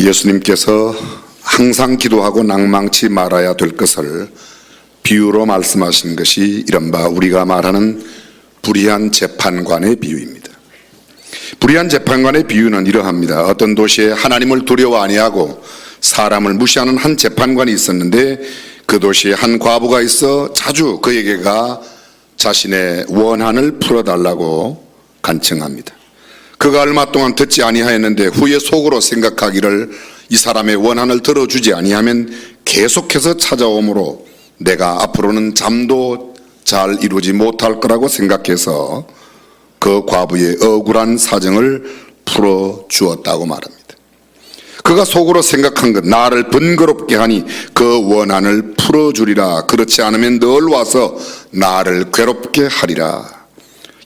예수님께서 항상 기도하고 낭망치 말아야 될 것을 비유로 말씀하신 것이 이른바 우리가 말하는 불의한 재판관의 비유입니다. 불의한 재판관의 비유는 이러합니다. 어떤 도시에 하나님을 두려워 아니하고 사람을 무시하는 한 재판관이 있었는데 그 도시에 한 과부가 있어 자주 그에게가 자신의 원한을 풀어달라고 간청합니다. 그가 얼마 동안 듣지 아니하였는데 후에 속으로 생각하기를 이 사람의 원한을 들어주지 아니하면 계속해서 찾아오므로 내가 앞으로는 잠도 잘 이루지 못할 거라고 생각해서 그 과부의 억울한 사정을 풀어주었다고 말합니다. 그가 속으로 생각한 것, 나를 번거롭게 하니 그 원한을 풀어주리라. 그렇지 않으면 늘 와서 나를 괴롭게 하리라.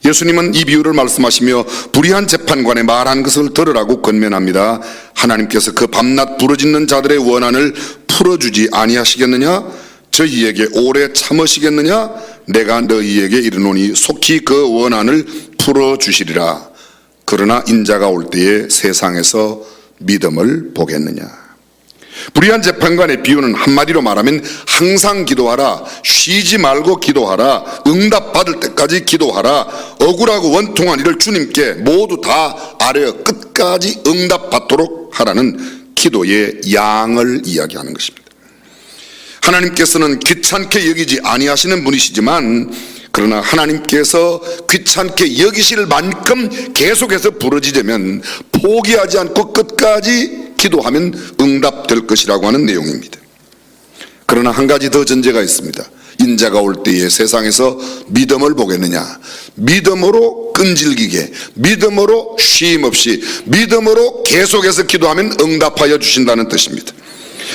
예수님은 이 비유를 말씀하시며 불의한 재판관의 말한 것을 들으라고 권면합니다. 하나님께서 그 밤낮 부르짖는 자들의 원한을 풀어주지 아니하시겠느냐? 저희에게 오래 참으시겠느냐? 내가 너희에게 이르노니 속히 그 원한을 풀어주시리라. 그러나 인자가 올 때에 세상에서 믿음을 보겠느냐? 불의한 재판관의 비유는 한마디로 말하면 항상 기도하라, 쉬지 말고 기도하라, 응답받을 때까지 기도하라, 억울하고 원통한 일을 주님께 모두 다 아뢰어 끝까지 응답받도록 하라는 기도의 양을 이야기하는 것입니다. 하나님께서는 귀찮게 여기지 아니하시는 분이시지만 그러나 하나님께서 귀찮게 여기실 만큼 계속해서 부르짖으면 포기하지 않고 끝까지 기도하면 응답될 것이라고 하는 내용입니다. 그러나 한 가지 더 전제가 있습니다. 인자가 올 때에 세상에서 믿음을 보겠느냐? 믿음으로 끈질기게, 믿음으로 쉼 없이, 믿음으로 계속해서 기도하면 응답하여 주신다는 뜻입니다.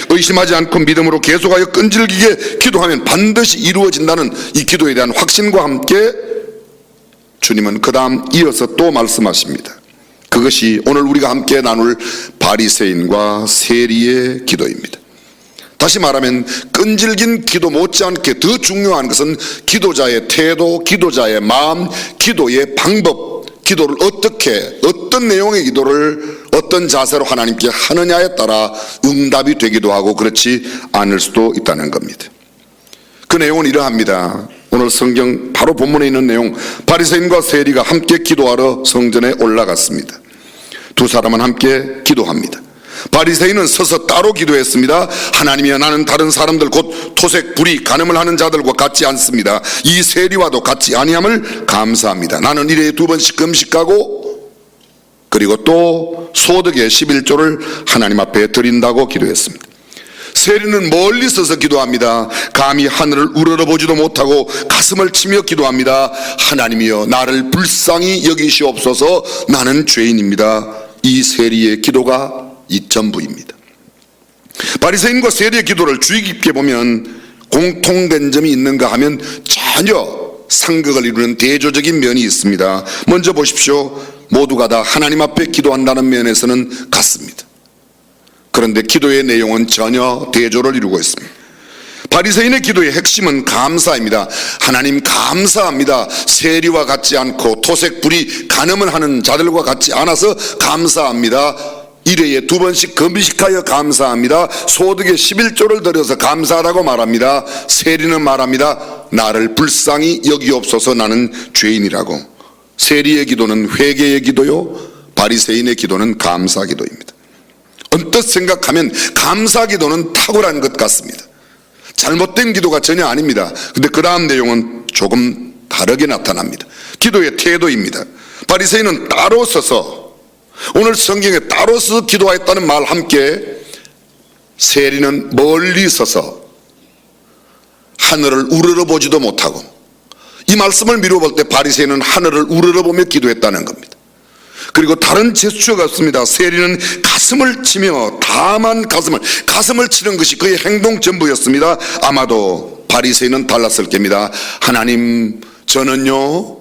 의심하지 않고 믿음으로 계속하여 끈질기게 기도하면 반드시 이루어진다는 이 기도에 대한 확신과 함께 주님은 그 다음 이어서 또 말씀하십니다. 그것이 오늘 우리가 함께 나눌 바리새인과 세리의 기도입니다. 다시 말하면 끈질긴 기도 못지않게 더 중요한 것은 기도자의 태도, 기도자의 마음, 기도의 방법, 기도를 어떻게, 어떤 내용의 기도를 어떤 자세로 하나님께 하느냐에 따라 응답이 되기도 하고 그렇지 않을 수도 있다는 겁니다. 그 내용은 이러합니다. 오늘 성경 바로 본문에 있는 내용, 바리새인과 세리가 함께 기도하러 성전에 올라갔습니다. 두 사람은 함께 기도합니다. 바리새인은 서서 따로 기도했습니다. 하나님이여, 나는 다른 사람들 곧 토색, 불의, 간음을 하는 자들과 같지 않습니다. 이 세리와도 같지 아니함을 감사합니다. 나는 일에 2번씩 금식하고 그리고 또 소득의 11조를 하나님 앞에 드린다고 기도했습니다. 세리는 멀리 서서 기도합니다. 감히 하늘을 우러러보지도 못하고 가슴을 치며 기도합니다. 하나님이여, 나를 불쌍히 여기시옵소서. 나는 죄인입니다. 이 세리의 기도가 이 전부입니다. 바리새인과 세리의 기도를 주의 깊게 보면 공통된 점이 있는가 하면 전혀 상극을 이루는 대조적인 면이 있습니다. 먼저 보십시오. 모두가 다 하나님 앞에 기도한다는 면에서는 같습니다. 그런데 기도의 내용은 전혀 대조를 이루고 있습니다. 바리새인의 기도의 핵심은 감사입니다. 하나님 감사합니다. 세리와 같지 않고 토색, 불의, 간음을 하는 자들과 같지 않아서 감사합니다. 일회에 2번씩 금식하여 감사합니다. 소득의 11조를 드려서 감사하라고 말합니다. 세리는 말합니다. 나를 불쌍히 여기옵소서. 나는 죄인이라고. 세리의 기도는 회개의 기도요, 바리새인의 기도는 감사 기도입니다. 언뜻 생각하면 감사 기도는 탁월한 것 같습니다. 잘못된 기도가 전혀 아닙니다. 근데 그 다음 내용은 조금 다르게 나타납니다. 기도의 태도입니다. 바리새인은 따로 서서, 오늘 성경에 따로 서서 기도하였다는 말 함께 세리는 멀리 서서 하늘을 우러러보지도 못하고, 이 말씀을 미루어볼 때 바리새인은 하늘을 우러러보며 기도했다는 겁니다. 그리고 다른 제스처가 없습니다. 세리는 가슴을 치며, 다만 가슴을 치는 것이 그의 행동 전부였습니다. 아마도 바리새인은 달랐을 겁니다. 하나님, 저는요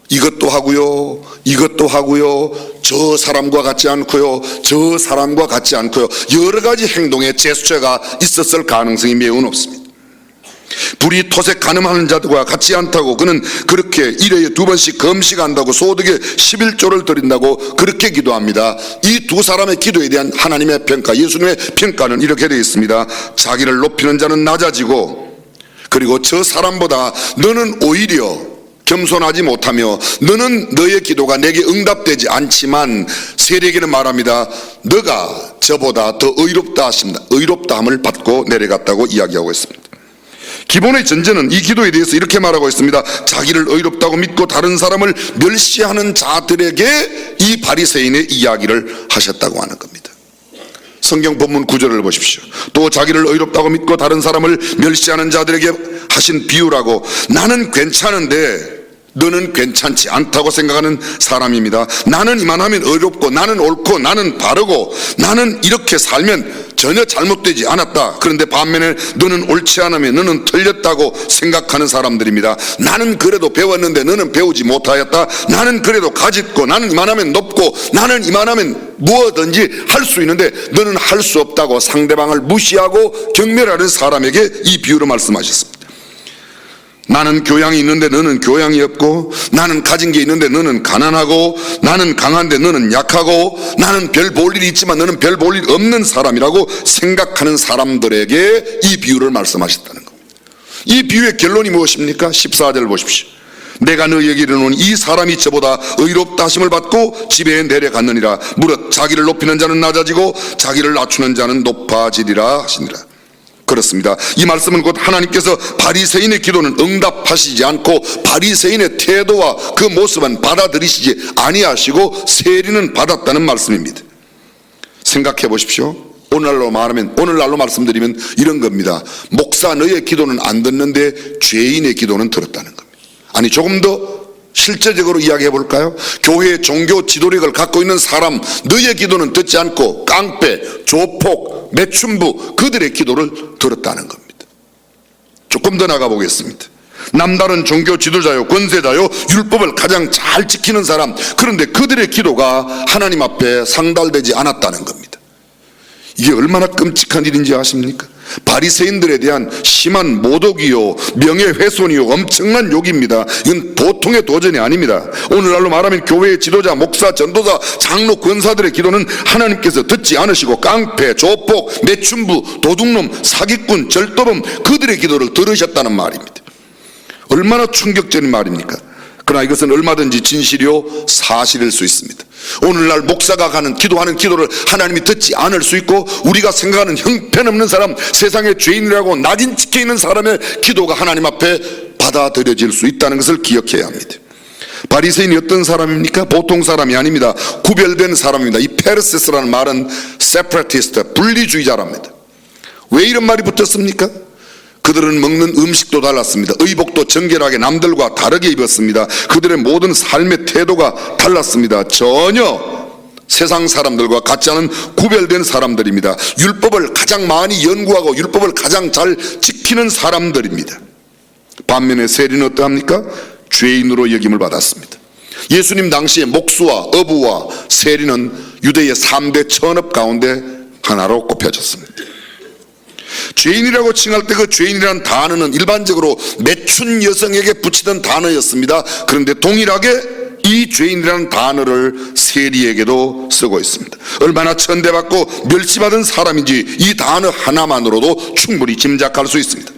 이것도 하고요, 이것도 하고요, 저 사람과 같지 않고요, 저 사람과 같지 않고요, 여러 가지 행동의 제스처가 있었을 가능성이 매우 높습니다. 불이 토색 가늠하는 자들과 같지 않다고, 그는 그렇게 일회에 2번씩 금식한다고, 소득에 11조를 드린다고 그렇게 기도합니다. 이 두 사람의 기도에 대한 하나님의 평가, 예수님의 평가는 이렇게 되어 있습니다. 자기를 높이는 자는 낮아지고, 그리고 저 사람보다 너는 오히려 겸손하지 못하며 너는 너의 기도가 내게 응답되지 않지만 세리에게는 말합니다. 너가 저보다 더 의롭다함을 받고 내려갔다고 이야기하고 있습니다. 기본의 전제는 이 기도에 대해서 이렇게 말하고 있습니다. 자기를 의롭다고 믿고 다른 사람을 멸시하는 자들에게 이 바리새인의 이야기를 하셨다고 하는 겁니다. 성경 본문 구절을 보십시오. 또 자기를 의롭다고 믿고 다른 사람을 멸시하는 자들에게 하신 비유라고, 나는 괜찮은데 너는 괜찮지 않다고 생각하는 사람입니다. 나는 이만하면 의롭고, 나는 옳고, 나는 바르고, 나는 이렇게 살면 전혀 잘못되지 않았다. 그런데 반면에 너는 옳지 않으면 너는 틀렸다고 생각하는 사람들입니다. 나는 그래도 배웠는데 너는 배우지 못하였다. 나는 그래도 가짓고, 나는 이만하면 높고, 나는 이만하면 무엇든지 할 수 있는데 너는 할 수 없다고 상대방을 무시하고 경멸하는 사람에게 이 비유로 말씀하셨습니다. 나는 교양이 있는데 너는 교양이 없고, 나는 가진 게 있는데 너는 가난하고, 나는 강한데 너는 약하고, 나는 별 볼 일이 있지만 너는 별 볼 일 없는 사람이라고 생각하는 사람들에게 이 비유를 말씀하셨다는 겁니다. 이 비유의 결론이 무엇입니까? 14절 보십시오. 내가 너희에게 이르노니 이 사람이 저보다 의롭다 하심을 받고 집에 내려갔느니라. 무릇 자기를 높이는 자는 낮아지고 자기를 낮추는 자는 높아지리라 하시니라. 그렇습니다. 이 말씀은 곧 하나님께서 바리새인의 기도는 응답하시지 않고 바리새인의 태도와 그 모습은 받아들이시지 아니하시고 세리는 받았다는 말씀입니다. 생각해 보십시오. 오늘날로 말씀드리면 이런 겁니다. 목사 너의 기도는 안 듣는데 죄인의 기도는 들었다는 겁니다. 아니, 조금 더 실제적으로 이야기해 볼까요? 교회의 종교 지도력을 갖고 있는 사람, 너의 기도는 듣지 않고 깡패, 조폭, 매춘부, 그들의 기도를 들었다는 겁니다. 조금 더 나가 보겠습니다. 남다른 종교 지도자요, 권세자요, 율법을 가장 잘 지키는 사람, 그런데 그들의 기도가 하나님 앞에 상달되지 않았다는 겁니다. 이게 얼마나 끔찍한 일인지 아십니까? 바리새인들에 대한 심한 모독이요, 명예훼손이요, 엄청난 욕입니다. 이건 보통의 도전이 아닙니다. 오늘날로 말하면 교회의 지도자, 목사, 전도사, 장로, 권사들의 기도는 하나님께서 듣지 않으시고 깡패, 조폭, 매춘부, 도둑놈, 사기꾼, 절도범, 그들의 기도를 들으셨다는 말입니다. 얼마나 충격적인 말입니까? 그러나 이것은 얼마든지 진실이요 사실일 수 있습니다. 오늘날 목사가 기도하는 기도를 하나님이 듣지 않을 수 있고, 우리가 생각하는 형편없는 사람, 세상의 죄인이라고 낙인 찍혀 있는 사람의 기도가 하나님 앞에 받아들여질 수 있다는 것을 기억해야 합니다. 바리새인이 어떤 사람입니까? 보통 사람이 아닙니다. 구별된 사람입니다. 이 페르세스라는 말은 세퍼레티스트, 분리주의자랍니다. 왜 이런 말이 붙었습니까? 그들은 먹는 음식도 달랐습니다. 의복도 정결하게 남들과 다르게 입었습니다. 그들의 모든 삶의 태도가 달랐습니다. 전혀 세상 사람들과 같지 않은 구별된 사람들입니다. 율법을 가장 많이 연구하고 율법을 가장 잘 지키는 사람들입니다. 반면에 세리는 어떠합니까? 죄인으로 여김을 받았습니다. 예수님 당시에 목수와 어부와 세리는 유대의 3대 천업 가운데 하나로 꼽혀졌습니다. 죄인이라고 칭할 때 그 죄인이라는 단어는 일반적으로 매춘 여성에게 붙이던 단어였습니다. 그런데 동일하게 이 죄인이라는 단어를 세리에게도 쓰고 있습니다. 얼마나 천대받고 멸시받은 사람인지 이 단어 하나만으로도 충분히 짐작할 수 있습니다.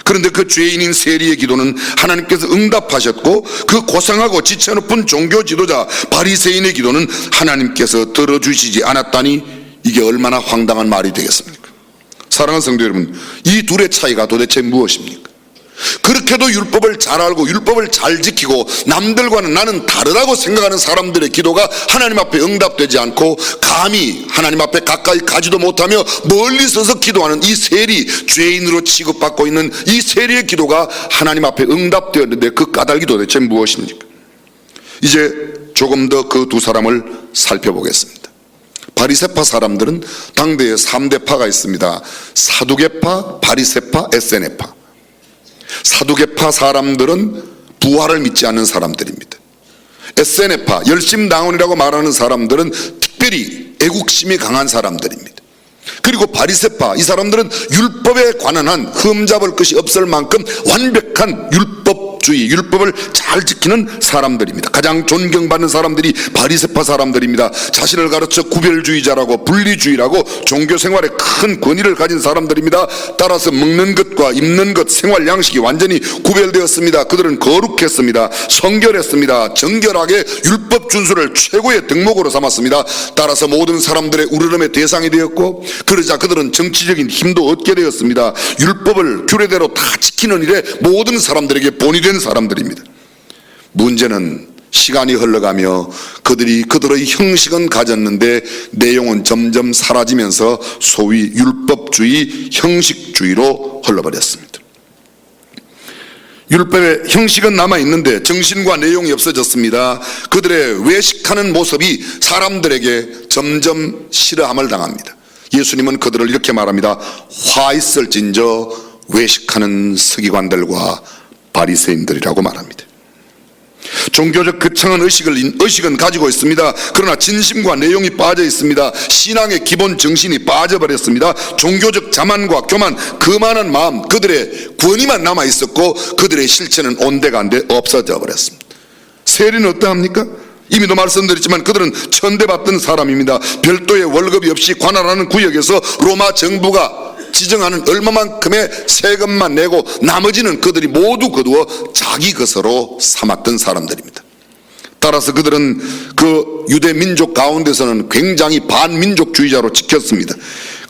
그런데 그 죄인인 세리의 기도는 하나님께서 응답하셨고, 그 고상하고 지체 높은 종교 지도자 바리새인의 기도는 하나님께서 들어주시지 않았다니, 이게 얼마나 황당한 말이 되겠습니까? 사랑하는 성도 여러분, 이 둘의 차이가 도대체 무엇입니까? 그렇게도 율법을 잘 알고 율법을 잘 지키고 남들과는 나는 다르다고 생각하는 사람들의 기도가 하나님 앞에 응답되지 않고, 감히 하나님 앞에 가까이 가지도 못하며 멀리 서서 기도하는 이 세리, 죄인으로 취급받고 있는 이 세리의 기도가 하나님 앞에 응답되었는데 그 까닭이 도대체 무엇입니까? 이제 조금 더 그 두 사람을 살펴보겠습니다. 바리새파 사람들은 당대에 3대 파가 있습니다. 사두개파, 바리새파, 에세네파. 사두개파 사람들은 부활을 믿지 않는 사람들입니다. 에세네파, 열심당원이라고 말하는 사람들은 특별히 애국심이 강한 사람들입니다. 그리고 바리새파, 이 사람들은 율법에 관한 한 흠잡을 것이 없을 만큼 완벽한 율법주의, 율법을 잘 지키는 사람들입니다. 가장 존경받는 사람들이 바리새파 사람들입니다. 자신을 가르쳐 구별주의자라고, 분리주의라고, 종교 생활에 큰 권위를 가진 사람들입니다. 따라서 먹는 것과 입는 것, 생활 양식이 완전히 구별되었습니다. 그들은 거룩했습니다. 성결했습니다. 정결하게 율법 준수를 최고의 덕목으로 삼았습니다. 따라서 모든 사람들의 우르름의 대상이 되었고, 그러자 그들은 정치적인 힘도 얻게 되었습니다. 율법을 규례대로 다 지키는 일에 모든 사람들에게 본이 된 사람들입니다. 문제는 시간이 흘러가며 그들의 형식은 가졌는데 내용은 점점 사라지면서 소위 율법주의, 형식주의로 흘러버렸습니다. 율법의 형식은 남아있는데 정신과 내용이 없어졌습니다. 그들의 외식하는 모습이 사람들에게 점점 싫어함을 당합니다. 예수님은 그들을 이렇게 말합니다. 화 있을진저 외식하는 서기관들과 바리새인들이라고 말합니다. 종교적 거창한 의식은 가지고 있습니다. 그러나 진심과 내용이 빠져 있습니다. 신앙의 기본 정신이 빠져버렸습니다. 종교적 자만과 교만, 거만한 마음, 그들의 권위만 남아 있었고 그들의 실체는 온데간데 없어져 버렸습니다. 세리는 어떠합니까? 이미도 말씀드렸지만 그들은 천대받던 사람입니다. 별도의 월급이 없이 관할하는 구역에서 로마 정부가 지정하는 얼마만큼의 세금만 내고 나머지는 그들이 모두 거두어 자기 것으로 삼았던 사람들입니다. 따라서 그들은 그 유대 민족 가운데서는 굉장히 반민족주의자로 지켰습니다.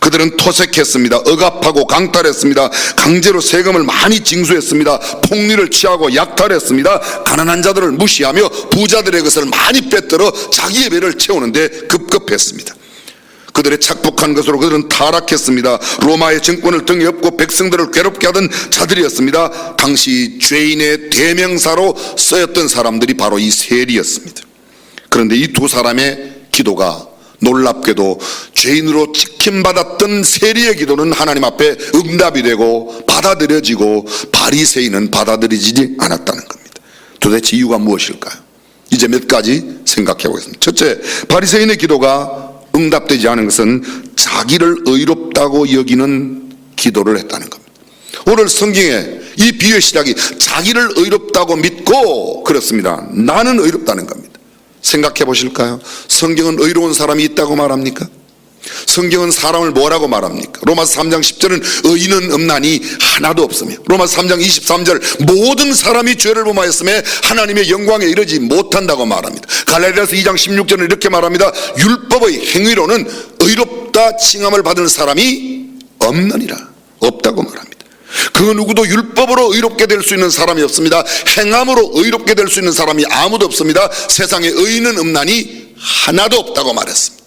그들은 토색했습니다. 억압하고 강탈했습니다. 강제로 세금을 많이 징수했습니다. 폭리를 취하고 약탈했습니다. 가난한 자들을 무시하며 부자들의 것을 많이 빼들어 자기의 배를 채우는데 급급했습니다. 그들의 착복한 것으로 그들은 타락했습니다. 로마의 정권을 등에 업고 백성들을 괴롭게 하던 자들이었습니다. 당시 죄인의 대명사로 쓰였던 사람들이 바로 이 세리였습니다. 그런데 이 두 사람의 기도가 놀랍게도 죄인으로 지킴받았던 세리의 기도는 하나님 앞에 응답이 되고 받아들여지고 바리새인은 받아들여지지 않았다는 겁니다. 도대체 이유가 무엇일까요? 이제 몇 가지 생각해 보겠습니다. 첫째, 바리새인의 기도가 응답되지 않은 것은 자기를 의롭다고 여기는 기도를 했다는 겁니다. 오늘 성경에 이 비유의 시작이 자기를 의롭다고 믿고 그렇습니다. 나는 의롭다는 겁니다. 생각해 보실까요? 성경은 의로운 사람이 있다고 말합니까? 성경은 사람을 뭐라고 말합니까? 로마서 3장 10절은 의인은 없나니 하나도 없으며, 로마서 3장 23절 모든 사람이 죄를 범하였음에 하나님의 영광에 이르지 못한다고 말합니다. 갈라디아서 2장 16절은 이렇게 말합니다. 율법의 행위로는 의롭다 칭함을 받을 사람이 없느니라. 없다고 말합니다. 그 누구도 율법으로 의롭게 될 수 있는 사람이 없습니다. 행함으로 의롭게 될 수 있는 사람이 아무도 없습니다. 세상에 의인은 없나니 하나도 없다고 말했습니다.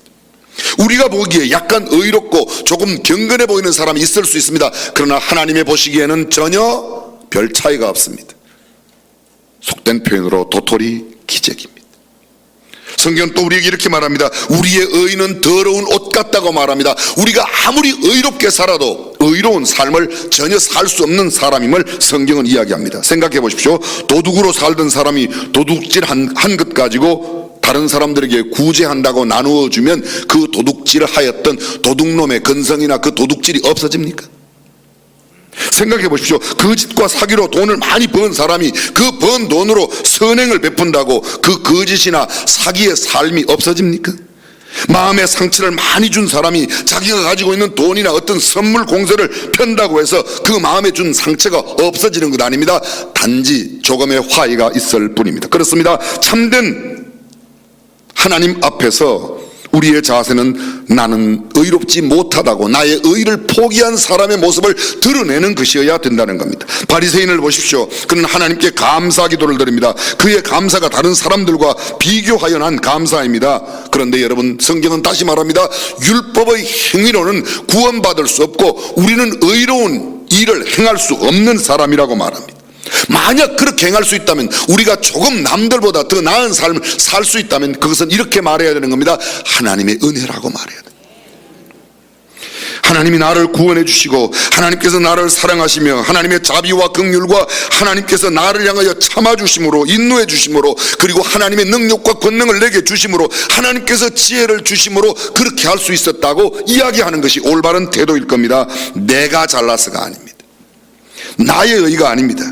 우리가 보기에 약간 의롭고 조금 경건해 보이는 사람이 있을 수 있습니다. 그러나 하나님의 보시기에는 전혀 별 차이가 없습니다. 속된 표현으로 도토리 기적입니다. 성경은 또 우리에게 이렇게 말합니다. 우리의 의는 더러운 옷 같다고 말합니다. 우리가 아무리 의롭게 살아도 의로운 삶을 전혀 살 수 없는 사람임을 성경은 이야기합니다. 생각해 보십시오. 도둑으로 살던 사람이 도둑질 한 것 가지고 다른 사람들에게 구제한다고 나누어 주면 그 도둑질을 하였던 도둑놈의 근성이나 그 도둑질이 없어집니까? 생각해 보십시오. 거짓과 사기로 돈을 많이 번 사람이 그 번 돈으로 선행을 베푼다고 그 거짓이나 사기의 삶이 없어집니까? 마음의 상처를 많이 준 사람이 자기가 가지고 있는 돈이나 어떤 선물 공세를 편다고 해서 그 마음에 준 상처가 없어지는 것 아닙니다. 단지 조금의 화의가 있을 뿐입니다. 그렇습니다. 참된 하나님 앞에서 우리의 자세는 나는 의롭지 못하다고 나의 의를 포기한 사람의 모습을 드러내는 것이어야 된다는 겁니다. 바리새인을 보십시오. 그는 하나님께 감사 기도를 드립니다. 그의 감사가 다른 사람들과 비교하여 난 감사입니다. 그런데 여러분, 성경은 다시 말합니다. 율법의 행위로는 구원받을 수 없고 우리는 의로운 일을 행할 수 없는 사람이라고 말합니다. 만약 그렇게 행할 수 있다면, 우리가 조금 남들보다 더 나은 삶을 살 수 있다면 그것은 이렇게 말해야 되는 겁니다. 하나님의 은혜라고 말해야 돼요. 하나님이 나를 구원해 주시고 하나님께서 나를 사랑하시며 하나님의 자비와 긍휼과 하나님께서 나를 향하여 참아 주심으로 인도해 주심으로 그리고 하나님의 능력과 권능을 내게 주심으로 하나님께서 지혜를 주심으로 그렇게 할 수 있었다고 이야기하는 것이 올바른 태도일 겁니다. 내가 잘나서가 아닙니다. 나의 의가 아닙니다.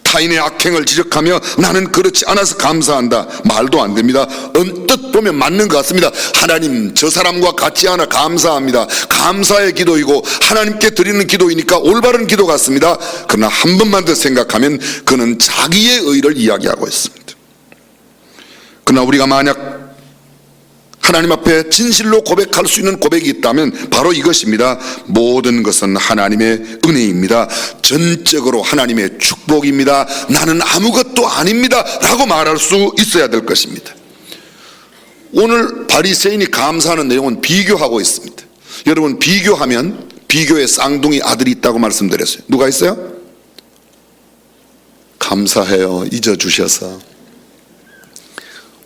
타인의 악행을 지적하며 나는 그렇지 않아서 감사한다, 말도 안 됩니다. 언뜻 보면 맞는 것 같습니다. 하나님, 저 사람과 같지 않아 감사합니다. 감사의 기도이고 하나님께 드리는 기도이니까 올바른 기도 같습니다. 그러나 한 번만 더 생각하면 그는 자기의 의를 이야기하고 있습니다. 그러나 우리가 만약 하나님 앞에 진실로 고백할 수 있는 고백이 있다면 바로 이것입니다. 모든 것은 하나님의 은혜입니다. 전적으로 하나님의 축복입니다. 나는 아무것도 아닙니다 라고 말할 수 있어야 될 것입니다. 오늘 바리새인이 감사하는 내용은 비교하고 있습니다. 여러분, 비교하면 비교의 쌍둥이 아들이 있다고 말씀드렸어요. 누가 있어요? 감사해요, 잊어주셔서.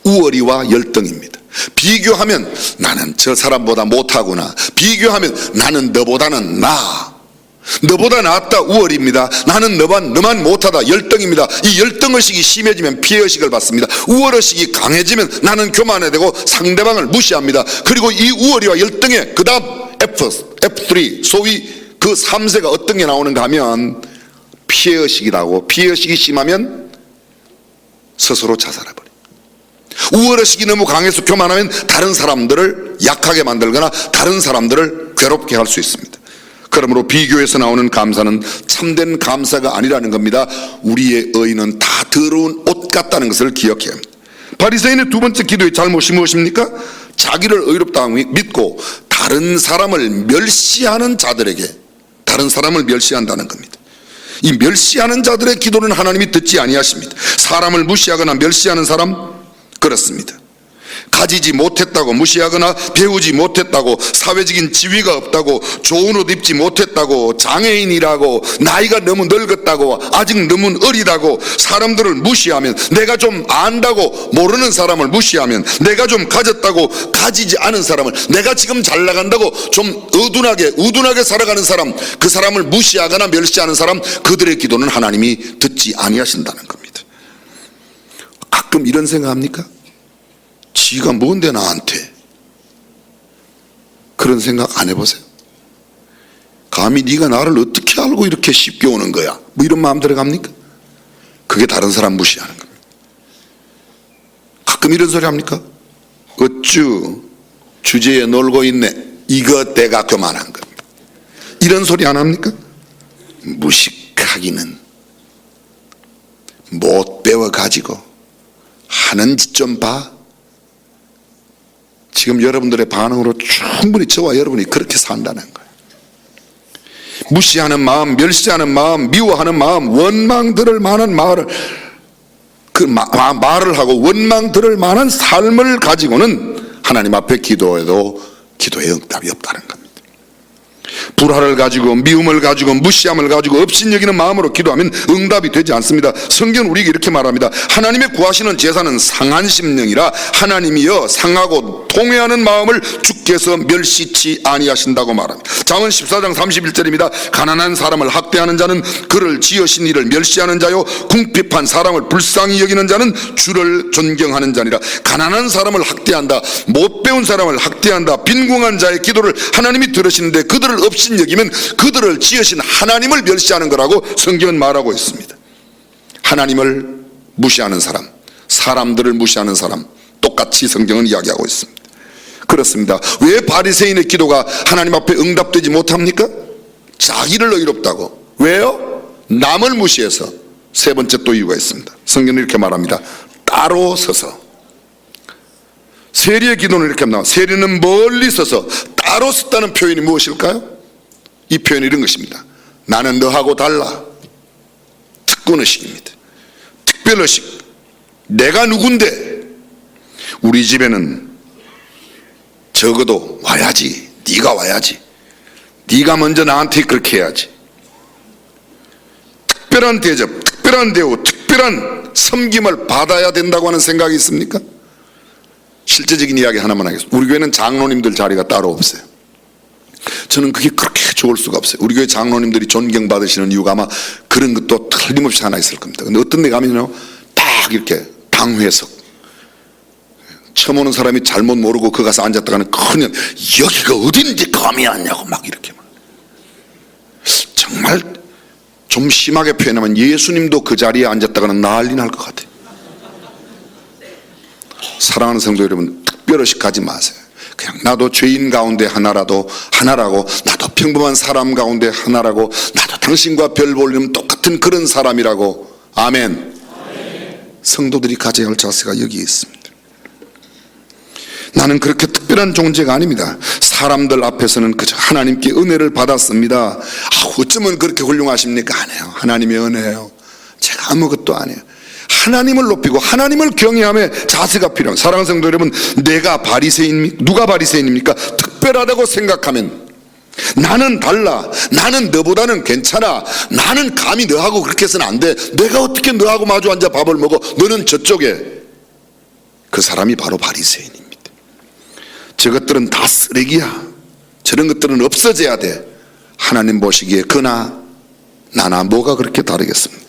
우월이와 열등입니다. 비교하면 나는 저 사람보다 못하구나, 비교하면 나는 너보다는 나아, 너보다 낫다, 우월입니다. 나는 너만 못하다, 열등입니다. 이 열등의식이 심해지면 피해의식을 받습니다. 우월의식이 강해지면 나는 교만해되고 상대방을 무시합니다. 그리고 이 우월이와 열등의 그 다음 F3 소위 그 3세가 어떤 게 나오는가 하면 피해의식이라고, 피해의식이 심하면 스스로 자살해버립니다. 우월의식이 너무 강해서 교만하면 다른 사람들을 약하게 만들거나 다른 사람들을 괴롭게 할 수 있습니다. 그러므로 비교에서 나오는 감사는 참된 감사가 아니라는 겁니다. 우리의 의는 다 더러운 옷 같다는 것을 기억해야 합니다. 바리새인의 두 번째 기도의 잘못이 무엇입니까? 자기를 의롭다고 믿고 다른 사람을 멸시하는 자들에게 다른 사람을 멸시한다는 겁니다. 이 멸시하는 자들의 기도는 하나님이 듣지 아니하십니다. 사람을 무시하거나 멸시하는 사람, 그렇습니다. 가지지 못했다고 무시하거나 배우지 못했다고, 사회적인 지위가 없다고, 좋은 옷 입지 못했다고, 장애인이라고, 나이가 너무 늙었다고, 아직 너무 어리다고 사람들을 무시하면, 내가 좀 안다고 모르는 사람을 무시하면, 내가 좀 가졌다고 가지지 않은 사람을, 내가 지금 잘 나간다고 좀 우둔하게 살아가는 사람, 그 사람을 무시하거나 멸시하는 사람, 그들의 기도는 하나님이 듣지 아니하신다는 겁니다. 가끔 이런 생각합니까? 지가 뭔데 나한테, 그런 생각 안 해보세요? 감히 네가 나를 어떻게 알고 이렇게 쉽게 오는 거야, 뭐 이런 마음 들어갑니까? 그게 다른 사람 무시하는 겁니다. 가끔 이런 소리 합니까? 어쭈 주제에 놀고 있네, 이거 내가 교만한 겁니다. 이런 소리 안 합니까? 무식하기는, 못 배워가지고 하는 짓 좀 봐. 지금 여러분들의 반응으로 충분히 저와 여러분이 그렇게 산다는 거예요. 무시하는 마음, 멸시하는 마음, 미워하는 마음, 원망 들을 만한 말을 하고 원망 들을 만한 삶을 가지고는 하나님 앞에 기도해도 기도에 응답이 없다는 겁니다. 불화를 가지고, 미움을 가지고, 무시함을 가지고 업신여기는 마음으로 기도하면 응답이 되지 않습니다. 성경은 우리에게 이렇게 말합니다. 하나님의 구하시는 제사는 상한 심령이라 하나님이여 상하고 통회하는 마음을 주께서 멸시치 아니하신다고 말합니다. 잠언 14장 31절입니다. 가난한 사람을 학대하는 자는 그를 지으신 이를 멸시하는 자요, 궁핍한 사람을 불쌍히 여기는 자는 주를 존경하는 자니라. 가난한 사람을 학대한다, 못 배운 사람을 학대한다, 빈궁한 자의 기도를 하나님이 들으시는데 그들을 업신여기면 그들을 지으신 하나님을 멸시하는 거라고 성경은 말하고 있습니다. 하나님을 무시하는 사람, 사람들을 무시하는 사람, 똑같이 성경은 이야기하고 있습니다. 그렇습니다. 왜 바리새인의 기도가 하나님 앞에 응답되지 못합니까? 자기를 의롭다고. 왜요? 남을 무시해서. 세 번째 또 이유가 있습니다. 성경은 이렇게 말합니다. 따로 서서. 세리의 기도는 이렇게 합니다. 세리는 멀리 서서. 따로 섰다는 표현이 무엇일까요? 이 표현이 이런 것입니다. 나는 너하고 달라. 특권의식입니다. 특별의식. 내가 누군데 우리 집에는 적어도 와야지, 네가 와야지, 네가 먼저 나한테 그렇게 해야지. 특별한 대접, 특별한 대우, 특별한 섬김을 받아야 된다고 하는 생각이 있습니까? 실제적인 이야기 하나만 하겠습니다. 우리 교회는 장로님들 자리가 따로 없어요. 저는 그게 그렇게 좋을 수가 없어요. 우리 교회 장로님들이 존경받으시는 이유가 아마 그런 것도 틀림없이 하나 있을 겁니다. 근데 어떤 데 가면요, 딱 이렇게 당회석, 처음 오는 사람이 잘못 모르고 그 가서 앉았다가는 그냥 여기가 어딘지 감이 안 나고 막 이렇게 정말 좀 심하게 표현하면 예수님도 그 자리에 앉았다가는 난리 날 것 같아요. 사랑하는 성도 여러분, 특별의식 가지 마세요. 그냥 나도 죄인 가운데 하나라고, 나도 평범한 사람 가운데 하나라고, 나도 당신과 별 볼륨 똑같은 그런 사람이라고. 아멘. 성도들이 가져야 할 자세가 여기에 있습니다. 나는 그렇게 특별한 존재가 아닙니다. 사람들 앞에서는 그저 하나님께 은혜를 받았습니다. 어쩌면 그렇게 훌륭하십니까? 아니에요. 하나님의 은혜예요. 제가 아무것도 아니에요. 하나님을 높이고 하나님을 경외함의 자세가 필요합니다. 사랑하는 성도 여러분, 내가 바리새인입니까? 누가 바리새인입니까? 특별하다고 생각하면 나는 달라, 나는 너보다는 괜찮아, 나는 감히 너하고 그렇게 해서는 안 돼, 내가 어떻게 너하고 마주 앉아 밥을 먹어, 너는 저쪽에, 그 사람이 바로 바리새인입니다. 저것들은 다 쓰레기야. 저런 것들은 없어져야 돼. 하나님 보시기에 그나 나나 뭐가 그렇게 다르겠습니까?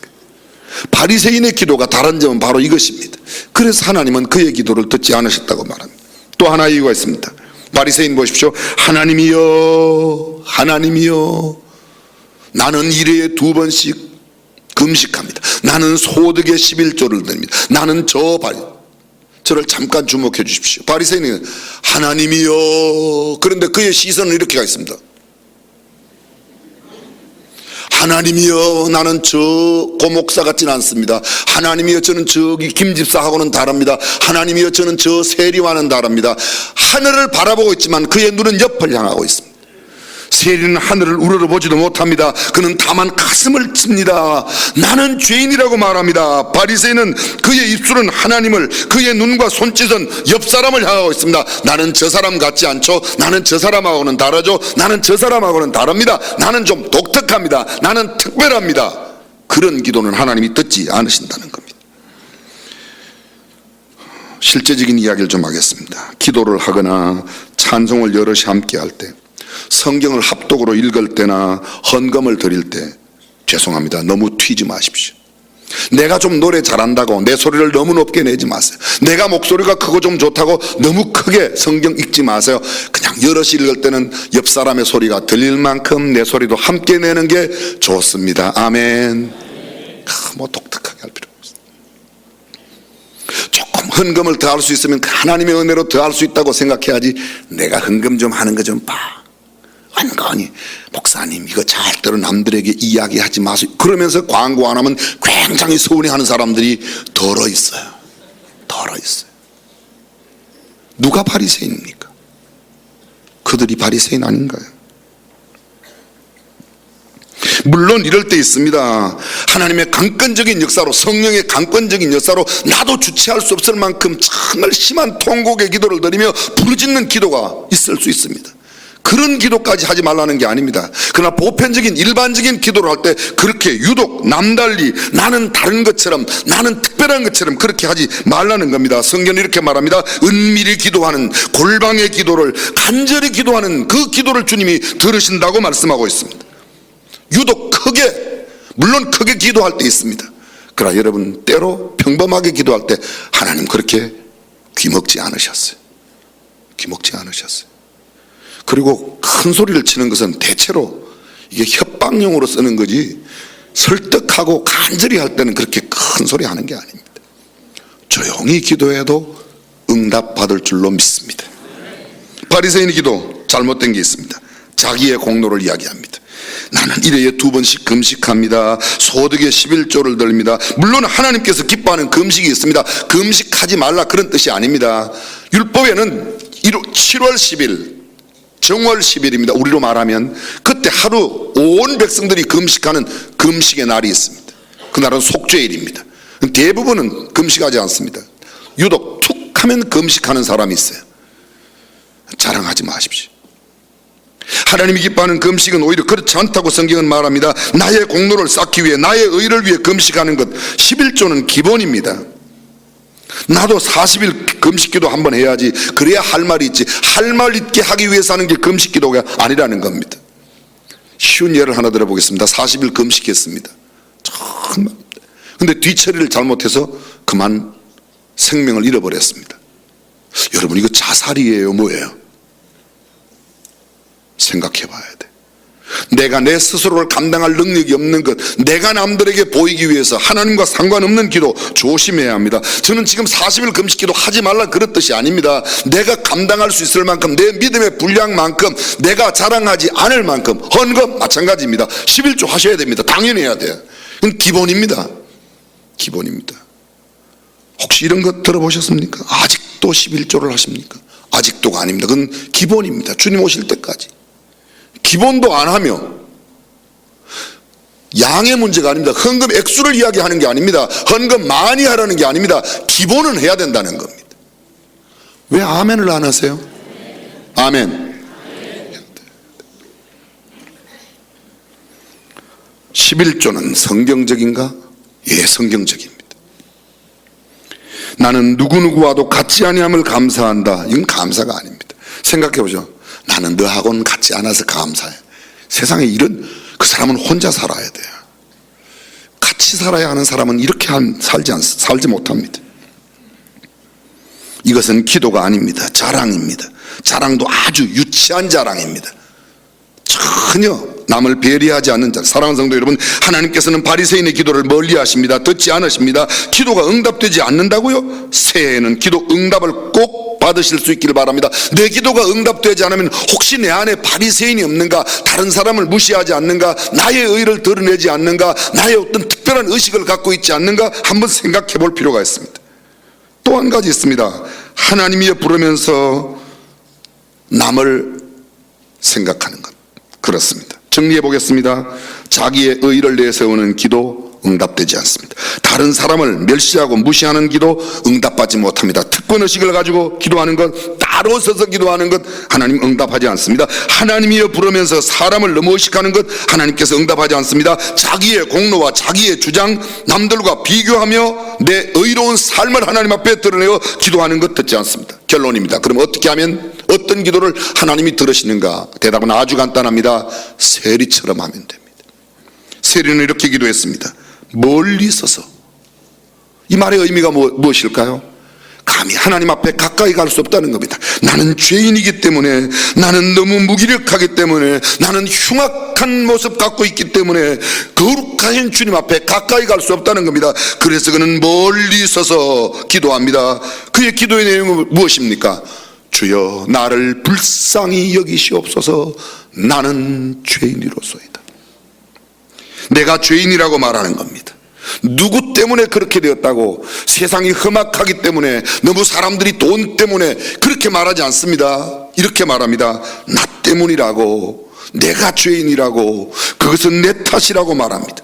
바리새인의 기도가 다른 점은 바로 이것입니다. 그래서 하나님은 그의 기도를 듣지 않으셨다고 말합니다. 또 하나 이유가 있습니다. 바리새인 보십시오. 하나님이여, 하나님이여, 나는 일회에 2번씩 금식합니다. 나는 소득의 11조를 드립니다. 나는 저를 잠깐 주목해 주십시오. 바리새인은 하나님이여, 그런데 그의 시선은 이렇게 가 있습니다. 하나님이여, 나는 저 고목사 같지는 않습니다. 하나님이여, 저는 저기 김집사하고는 다릅니다. 하나님이여, 저는 저 세리와는 다릅니다. 하늘을 바라보고 있지만 그의 눈은 옆을 향하고 있습니다. 세리는 하늘을 우러러보지도 못합니다. 그는 다만 가슴을 칩니다. 나는 죄인이라고 말합니다. 바리새인은 그의 입술은 하나님을, 그의 눈과 손짓은 옆 사람을 향하고 있습니다. 나는 저 사람 같지 않죠? 나는 저 사람하고는 다르죠? 나는 저 사람하고는 다릅니다. 나는 좀 독특합니다. 나는 특별합니다. 그런 기도는 하나님이 듣지 않으신다는 겁니다. 실제적인 이야기를 좀 하겠습니다. 기도를 하거나 찬송을 여럿이 함께 할 때, 성경을 합독으로 읽을 때나 헌금을 드릴 때, 죄송합니다, 너무 튀지 마십시오. 내가 좀 노래 잘한다고 내 소리를 너무 높게 내지 마세요. 내가 목소리가 크고 좀 좋다고 너무 크게 성경 읽지 마세요. 그냥 여럿이 읽을 때는 옆 사람의 소리가 들릴 만큼 내 소리도 함께 내는 게 좋습니다. 아멘. 뭐 독특하게 할 필요 없습니다. 조금 헌금을 더 할 수 있으면 하나님의 은혜로 더 할 수 있다고 생각해야지, 내가 헌금 좀 하는 거 좀 봐, 완전히 목사님 이거 절대로 남들에게 이야기하지 마세요, 그러면서 광고 안 하면 굉장히 서운해하는 사람들이 덜어 있어요. 누가 바리새인입니까? 그들이 바리새인 아닌가요? 물론 이럴 때 있습니다. 하나님의 강권적인 역사로, 성령의 강권적인 역사로 나도 주체할 수 없을 만큼 정말 심한 통곡의 기도를 드리며 부르짖는 기도가 있을 수 있습니다. 그런 기도까지 하지 말라는 게 아닙니다. 그러나 보편적인 일반적인 기도를 할 때 그렇게 유독 남달리 나는 다른 것처럼, 나는 특별한 것처럼 그렇게 하지 말라는 겁니다. 성경은 이렇게 말합니다. 은밀히 기도하는, 골방의 기도를, 간절히 기도하는 그 기도를 주님이 들으신다고 말씀하고 있습니다. 유독 크게, 물론 크게 기도할 때 있습니다. 그러나 여러분, 때로 평범하게 기도할 때 하나님 그렇게 귀먹지 않으셨어요. 그리고 큰 소리를 치는 것은 대체로 이게 협박용으로 쓰는 거지, 설득하고 간절히 할 때는 그렇게 큰 소리 하는 게 아닙니다. 조용히 기도해도 응답받을 줄로 믿습니다. 바리새인의 기도 잘못된 게 있습니다. 자기의 공로를 이야기합니다. 나는 일회에 2번씩 금식합니다. 소득의 11조를 드립니다. 물론 하나님께서 기뻐하는 금식이 있습니다. 금식하지 말라 그런 뜻이 아닙니다. 율법에는 7월 10일 정월 10일입니다. 우리로 말하면 그때 하루 온 백성들이 금식하는 금식의 날이 있습니다. 그날은 속죄일입니다. 대부분은 금식하지 않습니다. 유독 툭 하면 금식하는 사람이 있어요. 자랑하지 마십시오. 하나님이 기뻐하는 금식은 오히려 그렇지 않다고 성경은 말합니다. 나의 공로를 쌓기 위해, 나의 의를 위해 금식하는 것, 11조는 기본입니다. 나도 40일 금식기도 한번 해야지, 그래야 할 말이 있지. 할 말 있게 하기 위해서 하는 게 금식기도가 아니라는 겁니다. 쉬운 예를 하나 들어보겠습니다. 40일 금식했습니다. 정말. 근데 뒤처리를 잘못해서 그만 생명을 잃어버렸습니다. 여러분, 이거 자살이에요, 뭐예요? 생각해 봐야 돼. 내가 내 스스로를 감당할 능력이 없는 것, 내가 남들에게 보이기 위해서 하나님과 상관없는 기도 조심해야 합니다. 저는 지금 40일 금식기도 하지 말라 그런 뜻이 아닙니다. 내가 감당할 수 있을 만큼, 내 믿음의 분량만큼, 내가 자랑하지 않을 만큼, 헌금 마찬가지입니다. 11조 하셔야 됩니다. 당연히 해야 돼요. 이건 기본입니다. 기본입니다. 혹시 이런 것 들어보셨습니까? 아직도 11조를 하십니까? 아직도가 아닙니다. 그건 기본입니다. 주님 오실 때까지. 기본도 안 하며, 양의 문제가 아닙니다. 헌금 액수를 이야기하는 게 아닙니다. 헌금 많이 하라는 게 아닙니다. 기본은 해야 된다는 겁니다. 왜 아멘을 안 하세요? 아멘. 11조는 성경적인가? 예, 성경적입니다. 나는 누구누구와도 같지 아니함을 감사한다. 이건 감사가 아닙니다. 생각해 보죠. 나는 너하고는 같지 않아서 감사해. 세상에 이런, 그 사람은 혼자 살아야 돼요. 같이 살아야 하는 사람은 이렇게 살지 못합니다. 이것은 기도가 아닙니다. 자랑입니다. 자랑도 아주 유치한 자랑입니다. 전혀 남을 배려하지 않는 자. 사랑하는 성도 여러분, 하나님께서는 바리새인의 기도를 멀리 하십니다. 듣지 않으십니다. 기도가 응답되지 않는다고요? 새해에는 기도 응답을 꼭 받으실 수 있기를 바랍니다. 내 기도가 응답되지 않으면 혹시 내 안에 바리새인이 없는가, 다른 사람을 무시하지 않는가, 나의 의를 드러내지 않는가, 나의 어떤 특별한 의식을 갖고 있지 않는가 한번 생각해 볼 필요가 있습니다. 또 한 가지 있습니다. 하나님이여 부르면서 남을 생각하는 것. 그렇습니다. 정리해 보겠습니다. 자기의 의를 내세우는 기도 응답되지 않습니다. 다른 사람을 멸시하고 무시하는 기도 응답받지 못합니다. 특권의식을 가지고 기도하는 것, 따로 서서 기도하는 것 하나님 응답하지 않습니다. 하나님이여 부르면서 사람을 너무 의식하는 것 하나님께서 응답하지 않습니다. 자기의 공로와 자기의 주장, 남들과 비교하며 내 의로운 삶을 하나님 앞에 드러내어 기도하는 것 듣지 않습니다. 결론입니다. 그럼 어떻게 하면, 어떤 기도를 하나님이 들으시는가? 대답은 아주 간단합니다. 세리처럼 하면 됩니다. 세리는 이렇게 기도했습니다. 멀리 서서. 이 말의 의미가 무엇일까요? 감히 하나님 앞에 가까이 갈 수 없다는 겁니다. 나는 죄인이기 때문에, 나는 너무 무기력하기 때문에, 나는 흉악한 모습 갖고 있기 때문에 거룩하신 주님 앞에 가까이 갈 수 없다는 겁니다. 그래서 그는 멀리 서서 기도합니다. 그의 기도의 내용은 무엇입니까? 주여 나를 불쌍히 여기시옵소서. 나는 죄인이로소이다. 내가 죄인이라고 말하는 겁니다. 누구 때문에 그렇게 되었다고, 세상이 험악하기 때문에, 너무 사람들이 돈 때문에 그렇게 말하지 않습니다. 이렇게 말합니다. 나 때문이라고, 내가 죄인이라고, 그것은 내 탓이라고 말합니다.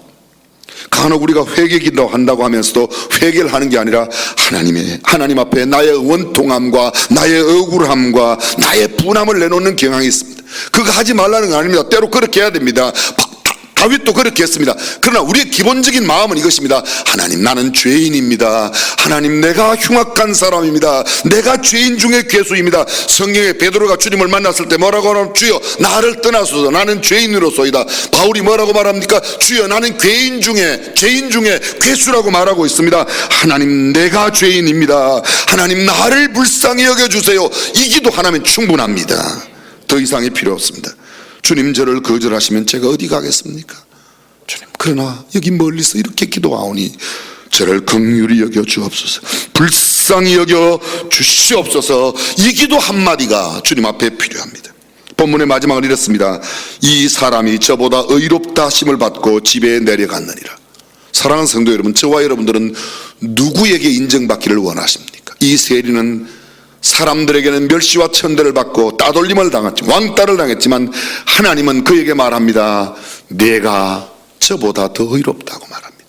간혹 우리가 회개기도 한다고 하면서도 회개를 하는 게 아니라 하나님 앞에 나의 원통함과 나의 억울함과 나의 분함을 내놓는 경향이 있습니다. 그거 하지 말라는 건 아닙니다. 때로 그렇게 해야 됩니다. 다윗도 그렇게 했습니다. 그러나 우리의 기본적인 마음은 이것입니다. 하나님, 나는 죄인입니다. 하나님, 내가 흉악한 사람입니다. 내가 죄인 중에 괴수입니다. 성경에 베드로가 주님을 만났을 때 뭐라고 하냐면, 주여 나를 떠나소서, 나는 죄인으로소이다. 바울이 뭐라고 말합니까? 주여 나는 죄인 중에 괴수라고 말하고 있습니다. 하나님, 내가 죄인입니다. 하나님, 나를 불쌍히 여겨주세요. 이 기도 하나면 충분합니다. 더 이상이 필요 없습니다. 주님, 저를 거절하시면 제가 어디 가겠습니까? 주님, 그러나 여기 멀리서 이렇게 기도하오니 저를 긍휼히 여겨 주옵소서, 불쌍히 여겨 주시옵소서. 이 기도 한마디가 주님 앞에 필요합니다. 본문의 마지막을 이렇습니다. 이 사람이 저보다 의롭다 하심을 받고 집에 내려갔느니라. 사랑하는 성도 여러분, 저와 여러분들은 누구에게 인정받기를 원하십니까? 이 세리는 사람들에게는 멸시와 천대를 받고 따돌림을 당했지, 왕따를 당했지만 하나님은 그에게 말합니다. 내가 저보다 더 의롭다고 말합니다.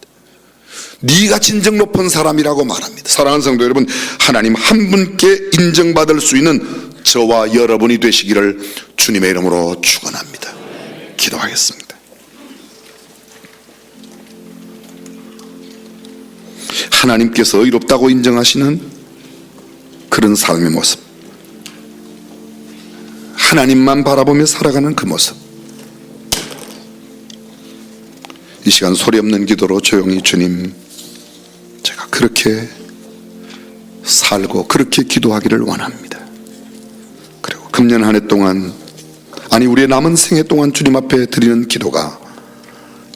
네가 진정 높은 사람이라고 말합니다. 사랑하는 성도 여러분, 하나님 한 분께 인정받을 수 있는 저와 여러분이 되시기를 주님의 이름으로 축원합니다. 기도하겠습니다. 하나님께서 의롭다고 인정하시는 그런 삶의 모습, 하나님만 바라보며 살아가는 그 모습, 이 시간 소리 없는 기도로 조용히 주님, 제가 그렇게 살고 그렇게 기도하기를 원합니다. 그리고 금년 한 해 동안, 아니 우리의 남은 생애 동안 주님 앞에 드리는 기도가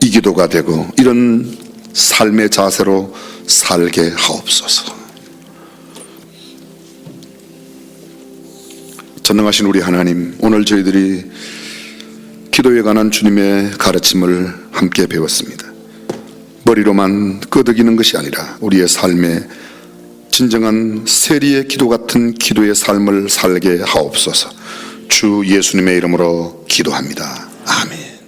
이 기도가 되고 이런 삶의 자세로 살게 하옵소서. 전능하신 우리 하나님, 오늘 저희들이 기도에 관한 주님의 가르침을 함께 배웠습니다. 머리로만 끄덕이는 것이 아니라 우리의 삶에 진정한 세리의 기도 같은 기도의 삶을 살게 하옵소서. 주 예수님의 이름으로 기도합니다. 아멘.